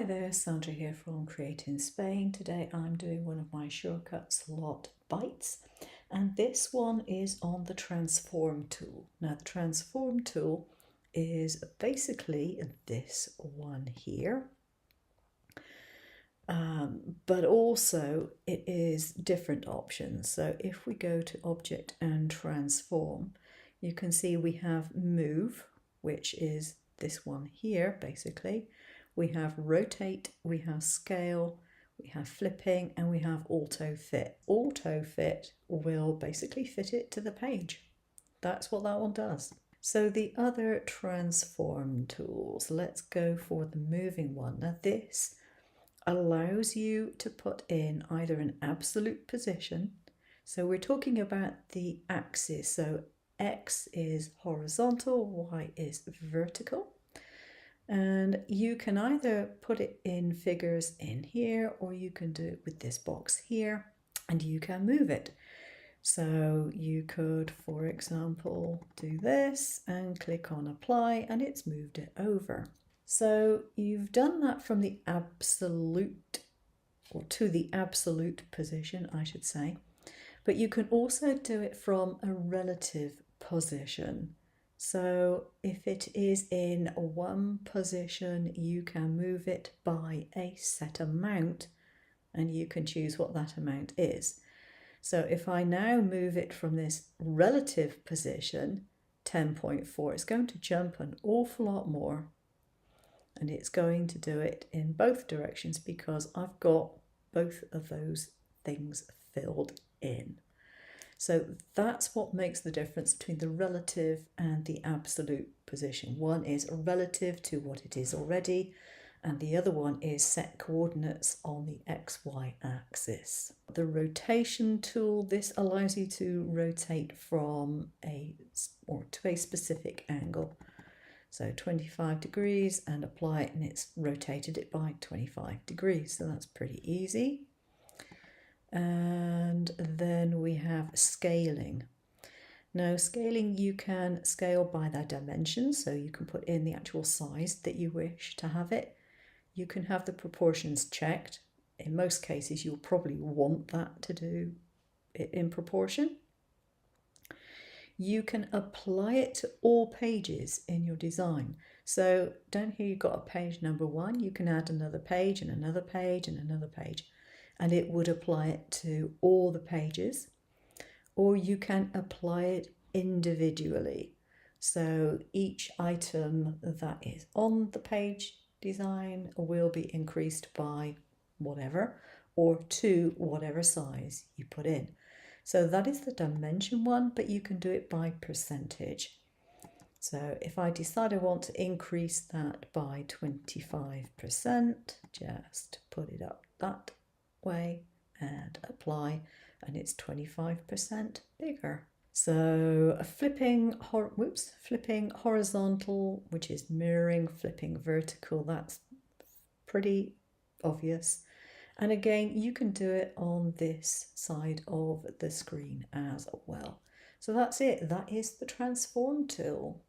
there, Sandra here from createinspain. Today I'm doing one of my shortcuts lot bites, and this one is on the transform tool. Now the transform tool is basically this one here, but also it is different options. So if we go to object and transform, you can see we have move, which is this one here basically. We have rotate, we have scale, we have flipping, and we have auto fit. Auto fit will basically fit it to the page. That's what that one does. So the other transform tools, let's go for the moving one. Now this allows you to put in either an absolute position. So we're talking about the axis. So X is horizontal, Y is vertical. And you can either put it in figures in here, or you can do it with this box here, and you can move it. So you could, for example, do this and click on apply, and it's moved it over. So you've done that from the absolute, or to the absolute position, I should say. But you can also do it from a relative position. So if it is in one position, you can move it by a set amount, and you can choose what that amount is. So if I now move it from this relative position, 10.4, it's going to jump an awful lot more, and it's going to do it in both directions because I've got both of those things filled in. So that's what makes the difference between the relative and the absolute position. One is relative to what it is already, and the other one is set coordinates on the XY axis. The rotation tool, this allows you to rotate from to a specific angle. So 25 degrees and apply it, and it's rotated it by 25 degrees. So that's pretty easy. And then we have scaling. Now scaling, you can scale by their dimensions, so you can put in the actual size that you wish to have it. You can have the proportions checked. In most cases you'll probably want that to do it in proportion. You can apply it to all pages in your design. So down here you've got a page number 1, you can add another page and another page and another page, and it would apply it to all the pages, or you can apply it individually. So each item that is on the page design will be increased by whatever, or to whatever size you put in. So that is the dimension one, but you can do it by percentage. So if I decide I want to increase that by 25%, just put it up that way and apply, and it's 25% bigger. So flipping horizontal, which is mirroring, flipping vertical, that's pretty obvious. And again, you can do it on this side of the screen as well. So that's it. That is the transform tool.